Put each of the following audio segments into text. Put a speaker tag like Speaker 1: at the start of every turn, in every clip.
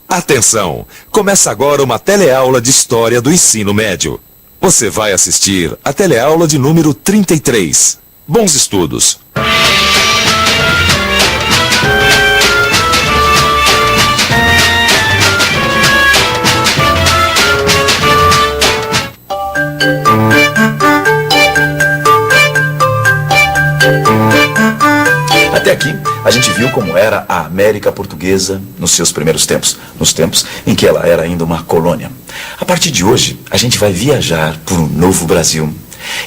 Speaker 1: Atenção! Começa agora uma teleaula de História do Ensino Médio. Você vai assistir a teleaula de número 33. Bons estudos!
Speaker 2: Até aqui, a gente viu como era a América Portuguesa nos seus primeiros tempos, nos tempos em que ela era ainda uma colônia. A partir de hoje, a gente vai viajar por um novo Brasil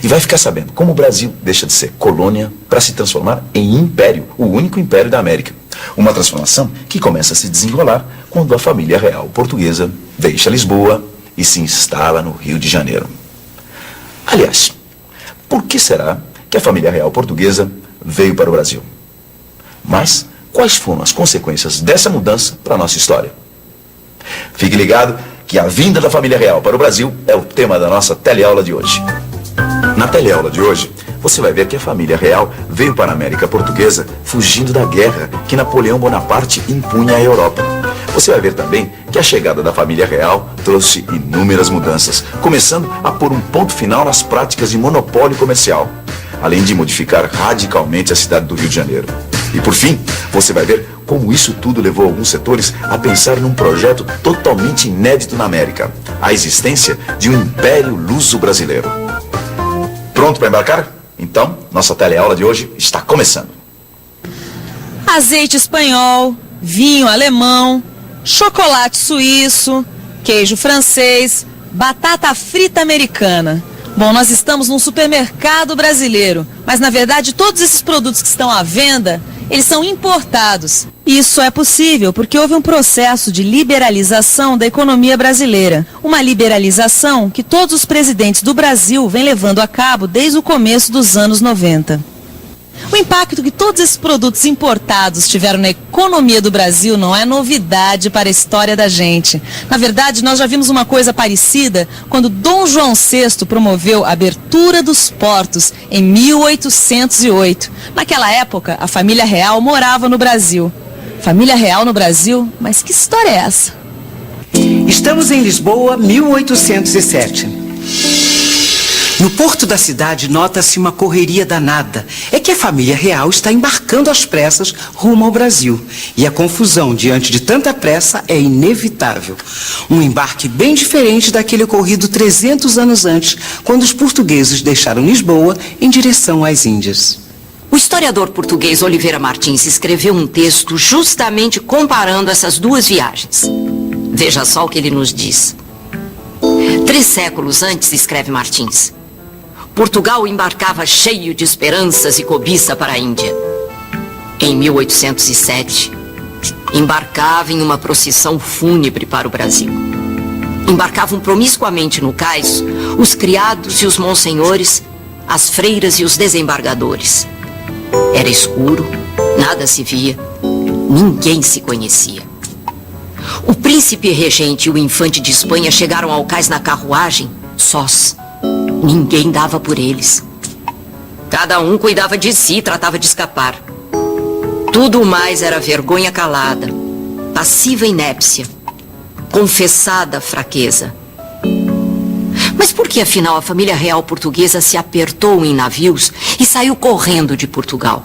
Speaker 2: e vai ficar sabendo como o Brasil deixa de ser colônia para se transformar em império, o único império da América. Uma transformação que começa a se desenrolar quando a família real portuguesa deixa Lisboa e se instala no Rio de Janeiro. Aliás, por que será que a família real portuguesa veio para o Brasil? Mas quais foram as consequências dessa mudança para a nossa história? Fique ligado que a vinda da família real para o Brasil é o tema da nossa teleaula de hoje. Na teleaula de hoje, você vai ver que a família real veio para a América Portuguesa fugindo da guerra que Napoleão Bonaparte impunha à Europa. Você vai ver também que a chegada da família real trouxe inúmeras mudanças, começando a pôr um ponto final nas práticas de monopólio comercial, além de modificar radicalmente a cidade do Rio de Janeiro. E por fim, você vai ver como isso tudo levou alguns setores a pensar num projeto totalmente inédito na América, a existência de um império luso-brasileiro. Pronto para embarcar? Então, nossa teleaula de hoje está começando.
Speaker 3: Azeite espanhol, vinho alemão, chocolate suíço, queijo francês, batata frita americana. Bom, nós estamos num supermercado brasileiro, mas na verdade todos esses produtos que estão à venda, eles são importados. Isso é possível porque houve um processo de liberalização da economia brasileira. Uma liberalização que todos os presidentes do Brasil vêm levando a cabo desde o começo dos anos 90. O impacto que todos esses produtos importados tiveram na economia do Brasil não é novidade para a história da gente. Na verdade, nós já vimos uma coisa parecida quando Dom João VI promoveu a abertura dos portos em 1808. Naquela época, a família real morava no Brasil. Família real no Brasil? Mas que história é essa?
Speaker 4: Estamos em Lisboa, 1807. No porto da cidade nota-se uma correria danada. É que a família real está embarcando às pressas rumo ao Brasil. E a confusão diante de tanta pressa é inevitável. Um embarque bem diferente daquele ocorrido 300 anos antes, quando os portugueses deixaram Lisboa em direção às Índias.
Speaker 5: O historiador português Oliveira Martins escreveu um texto justamente comparando essas duas viagens. Veja só o que ele nos diz. 3 séculos antes, escreve Martins, Portugal embarcava cheio de esperanças e cobiça para a Índia. Em 1807, embarcava em uma procissão fúnebre para o Brasil. Embarcavam promiscuamente no cais os criados e os monsenhores, as freiras e os desembargadores. Era escuro, nada se via, ninguém se conhecia. O príncipe regente e o infante de Espanha chegaram ao cais na carruagem, sós. Ninguém dava por eles. Cada um cuidava de si e tratava de escapar. Tudo mais era vergonha calada, passiva inépcia, confessada fraqueza. Mas por que afinal a família real portuguesa se apertou em navios e saiu correndo de Portugal?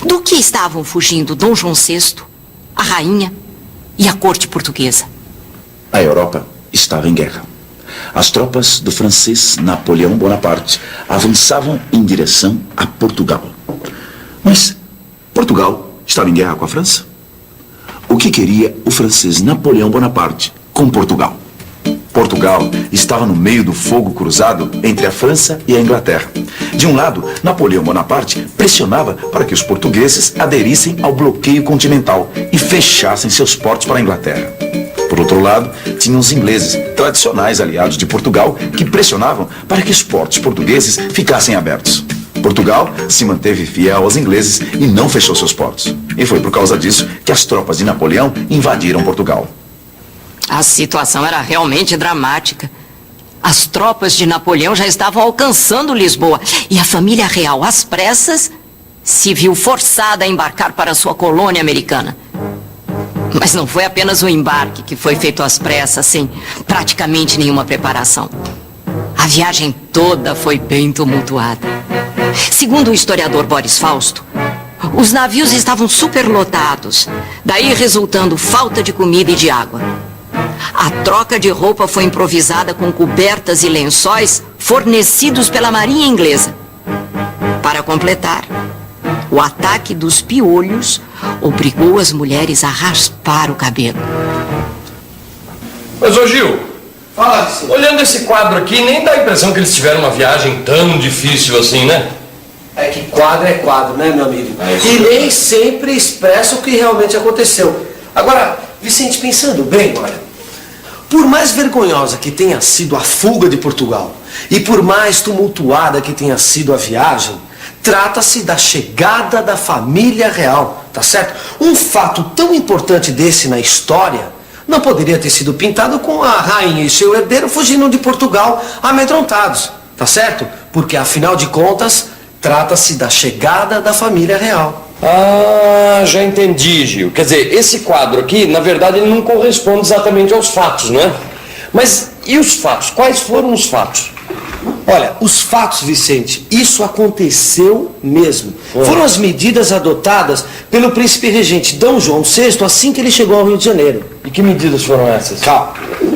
Speaker 5: Do que estavam fugindo Dom João VI, a rainha e a corte portuguesa?
Speaker 2: A Europa estava em guerra. As tropas do francês Napoleão Bonaparte avançavam em direção a Portugal. Mas Portugal estava em guerra com a França? O que queria o francês Napoleão Bonaparte com Portugal? Portugal estava no meio do fogo cruzado entre a França e a Inglaterra. De um lado, Napoleão Bonaparte pressionava para que os portugueses aderissem ao bloqueio continental e fechassem seus portos para a Inglaterra. Por outro lado, tinham os ingleses, tradicionais aliados de Portugal, que pressionavam para que os portos portugueses ficassem abertos. Portugal se manteve fiel aos ingleses e não fechou seus portos. E foi por causa disso que as tropas de Napoleão invadiram Portugal.
Speaker 5: A situação era realmente dramática. As tropas de Napoleão já estavam alcançando Lisboa e a família real, às pressas, se viu forçada a embarcar para sua colônia americana. Mas não foi apenas o embarque que foi feito às pressas, sem praticamente nenhuma preparação. A viagem toda foi bem tumultuada. Segundo o historiador Boris Fausto, os navios estavam superlotados, daí resultando falta de comida e de água. A troca de roupa foi improvisada com cobertas e lençóis fornecidos pela Marinha Inglesa. Para completar, o ataque dos piolhos obrigou as mulheres a raspar o cabelo.
Speaker 6: Mas, ô Gil,
Speaker 7: fala, Vicente.
Speaker 6: Olhando esse quadro aqui, nem dá a impressão que eles tiveram uma viagem tão difícil assim, né?
Speaker 7: É que quadro é quadro, né, meu amigo? E nem sempre expressa o que realmente aconteceu. Agora, Vicente, pensando bem, olha, por mais vergonhosa que tenha sido a fuga de Portugal e por mais tumultuada que tenha sido a viagem, trata-se da chegada da família real, tá certo? Um fato tão importante desse na história não poderia ter sido pintado com a rainha e seu herdeiro fugindo de Portugal amedrontados, tá certo? Porque, afinal de contas, trata-se da chegada da família real.
Speaker 6: Ah, já entendi, Gil. Quer dizer, esse quadro aqui, na verdade, ele não corresponde exatamente aos fatos, não é? Mas e os fatos? Quais foram os fatos?
Speaker 7: Olha, os fatos, Vicente, isso aconteceu mesmo. Foram as medidas adotadas pelo príncipe regente D. João VI assim que ele chegou ao Rio de Janeiro.
Speaker 6: E que medidas foram essas?
Speaker 7: Calma.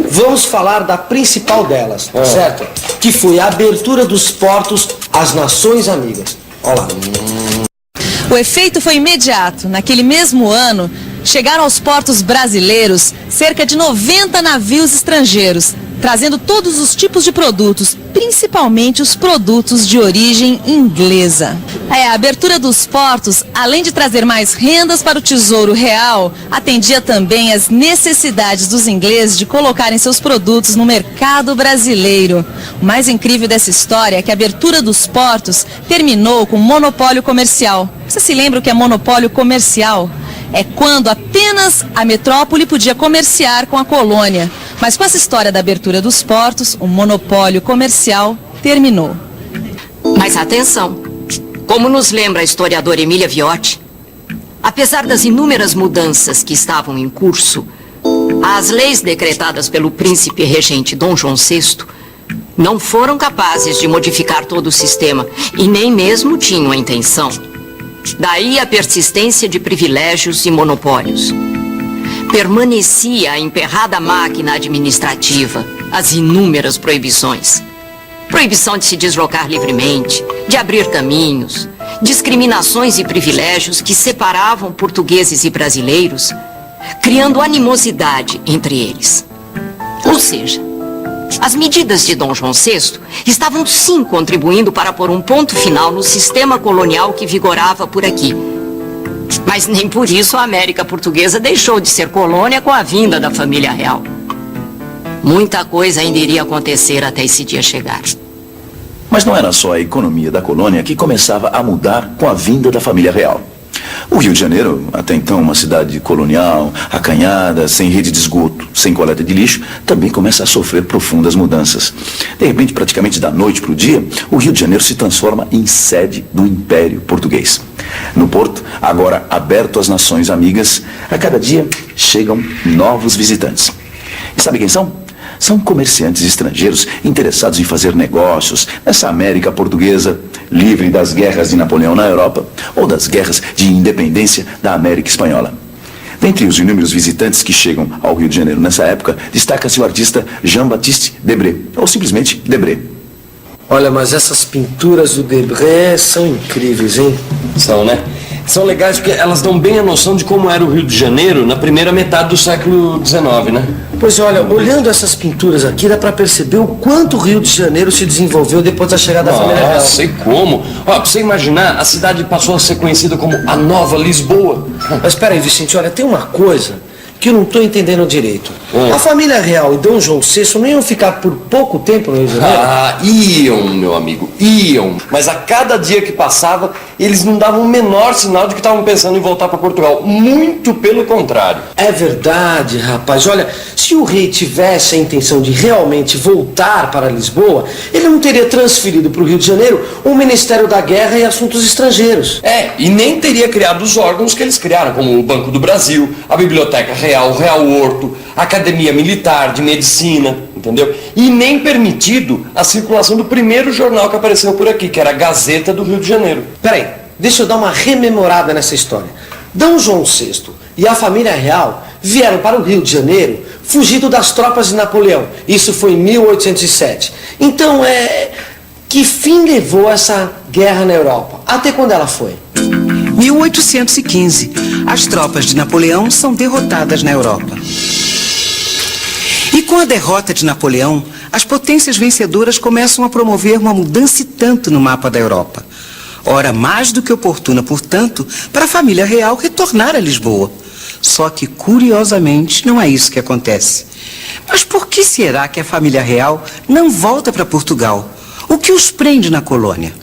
Speaker 7: Vamos falar da principal delas, tá certo? Que foi a abertura dos portos às nações amigas. Olha lá.
Speaker 3: O efeito foi imediato. Naquele mesmo ano, chegaram aos portos brasileiros cerca de 90 navios estrangeiros, trazendo todos os tipos de produtos, principalmente os produtos de origem inglesa. A abertura dos portos, além de trazer mais rendas para o Tesouro Real, atendia também às necessidades dos ingleses de colocarem seus produtos no mercado brasileiro. O mais incrível dessa história é que a abertura dos portos terminou com monopólio comercial. Você se lembra o que é monopólio comercial? É quando apenas a metrópole podia comerciar com a colônia. Mas com essa história da abertura dos portos, o monopólio comercial terminou.
Speaker 5: Mas atenção, como nos lembra a historiadora Emília Viotti, apesar das inúmeras mudanças que estavam em curso, as leis decretadas pelo príncipe regente Dom João VI não foram capazes de modificar todo o sistema e nem mesmo tinham a intenção. Daí a persistência de privilégios e monopólios. Permanecia a emperrada máquina administrativa, as inúmeras proibições. Proibição de se deslocar livremente, de abrir caminhos, discriminações e privilégios que separavam portugueses e brasileiros, criando animosidade entre eles. Ou seja, as medidas de Dom João VI estavam sim contribuindo para pôr um ponto final no sistema colonial que vigorava por aqui. Mas nem por isso a América Portuguesa deixou de ser colônia com a vinda da família real. Muita coisa ainda iria acontecer até esse dia chegar.
Speaker 2: Mas não era só a economia da colônia que começava a mudar com a vinda da família real. O Rio de Janeiro, até então uma cidade colonial, acanhada, sem rede de esgoto, sem coleta de lixo, também começa a sofrer profundas mudanças. De repente, praticamente da noite para o dia, o Rio de Janeiro se transforma em sede do Império Português. No porto, agora aberto às nações amigas, a cada dia chegam novos visitantes. E sabe quem são? São comerciantes estrangeiros interessados em fazer negócios nessa América Portuguesa, livre das guerras de Napoleão na Europa ou das guerras de independência da América Espanhola. Dentre os inúmeros visitantes que chegam ao Rio de Janeiro nessa época, destaca-se o artista Jean-Baptiste Debré, ou simplesmente Debré.
Speaker 7: Olha, mas essas pinturas do Debré são incríveis, hein?
Speaker 6: São, né? São legais porque elas dão bem a noção de como era o Rio de Janeiro na primeira metade do século XIX, né?
Speaker 7: Pois olha, olhando essas pinturas aqui, dá pra perceber o quanto o Rio de Janeiro se desenvolveu depois da chegada da família real.
Speaker 6: Sei como. Ó, pra você imaginar, a cidade passou a ser conhecida como a Nova Lisboa.
Speaker 7: Mas espera aí, Vicente, olha, tem uma coisa que eu não estou entendendo direito. A família real e Dom João VI não iam ficar por pouco tempo no Rio de Janeiro?
Speaker 6: Ah, iam, meu amigo, iam. Mas a cada dia que passava, eles não davam o menor sinal de que estavam pensando em voltar para Portugal. Muito pelo contrário.
Speaker 7: É verdade, rapaz. Olha, se o rei tivesse a intenção de realmente voltar para Lisboa, ele não teria transferido para o Rio de Janeiro o Ministério da Guerra e Assuntos Estrangeiros.
Speaker 6: E nem teria criado os órgãos que eles criaram, como o Banco do Brasil, a Biblioteca Real, o Real Horto, a Academia Militar de Medicina, entendeu? E nem permitido a circulação do primeiro jornal que apareceu por aqui, que era a Gazeta do Rio de Janeiro.
Speaker 7: Peraí, deixa eu dar uma rememorada nessa história. Dom João VI e a família real vieram para o Rio de Janeiro fugido das tropas de Napoleão. Isso foi em 1807. Então, que fim levou essa guerra na Europa? Até quando ela foi?
Speaker 4: 1815. As tropas de Napoleão são derrotadas na Europa. E com a derrota de Napoleão, as potências vencedoras começam a promover uma mudança e tanto no mapa da Europa. Ora, mais do que oportuna, portanto, para a família real retornar a Lisboa. Só que, curiosamente, não é isso que acontece. Mas por que será que a família real não volta para Portugal? O que os prende na colônia?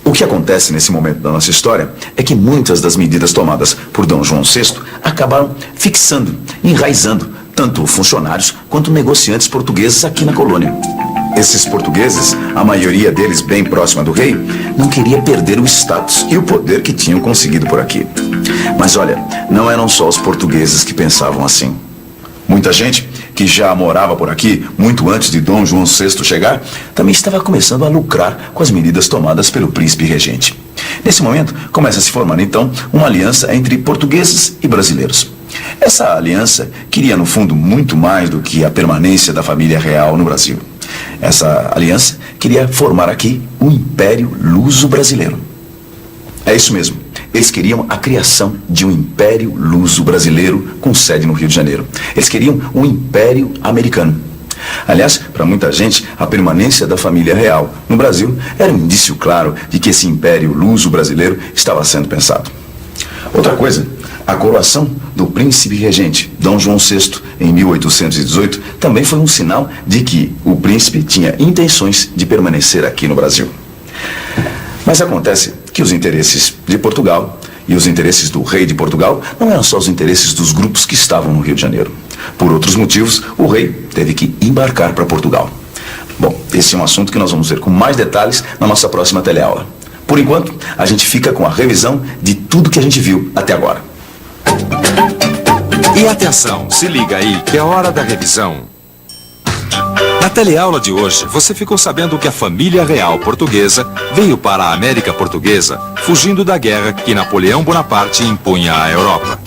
Speaker 2: O que acontece nesse momento da nossa história é que muitas das medidas tomadas por Dom João VI acabaram fixando, enraizando, tanto funcionários quanto negociantes portugueses aqui na colônia. Esses portugueses, a maioria deles bem próxima do rei, não queria perder o status e o poder que tinham conseguido por aqui. Mas olha, não eram só os portugueses que pensavam assim. Muita gente que já morava por aqui muito antes de Dom João VI chegar, também estava começando a lucrar com as medidas tomadas pelo príncipe regente. Nesse momento, começa a se formar então uma aliança entre portugueses e brasileiros. Essa aliança queria, no fundo, muito mais do que a permanência da família real no Brasil. Essa aliança queria formar aqui o Império Luso-Brasileiro. É isso mesmo. Eles queriam a criação de um Império Luso-Brasileiro com sede no Rio de Janeiro. Eles queriam um Império Americano. Aliás, para muita gente, a permanência da família real no Brasil era um indício claro de que esse Império Luso-Brasileiro estava sendo pensado. Outra coisa, a coroação do príncipe regente Dom João VI em 1818 também foi um sinal de que o príncipe tinha intenções de permanecer aqui no Brasil. Mas acontece que os interesses de Portugal e os interesses do rei de Portugal não eram só os interesses dos grupos que estavam no Rio de Janeiro. Por outros motivos, o rei teve que embarcar para Portugal. Bom, esse é um assunto que nós vamos ver com mais detalhes na nossa próxima teleaula. Por enquanto, a gente fica com a revisão de tudo que a gente viu até agora.
Speaker 1: E atenção, se liga aí que é hora da revisão. Na teleaula de hoje, você ficou sabendo que a família real portuguesa veio para a América Portuguesa, fugindo da guerra que Napoleão Bonaparte impunha à Europa.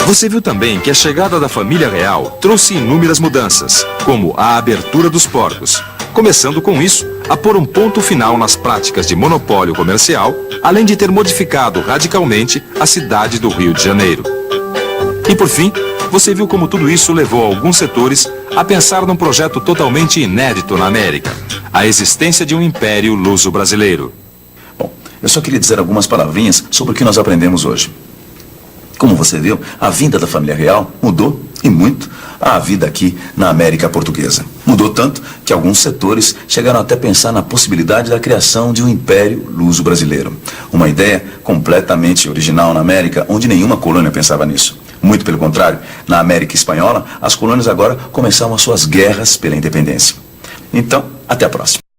Speaker 1: Você viu também que a chegada da família real trouxe inúmeras mudanças, como a abertura dos portos, começando com isso a pôr um ponto final nas práticas de monopólio comercial, além de ter modificado radicalmente a cidade do Rio de Janeiro. E por fim, você viu como tudo isso levou alguns setores a pensar num projeto totalmente inédito na América, a existência de um império luso-brasileiro.
Speaker 2: Bom, eu só queria dizer algumas palavrinhas sobre o que nós aprendemos hoje. Como você viu, a vinda da família real mudou, e muito, a vida aqui na América Portuguesa. Mudou tanto que alguns setores chegaram até a pensar na possibilidade da criação de um império luso-brasileiro. Uma ideia completamente original na América, onde nenhuma colônia pensava nisso. Muito pelo contrário, na América Espanhola, as colônias agora começaram as suas guerras pela independência. Então, até a próxima.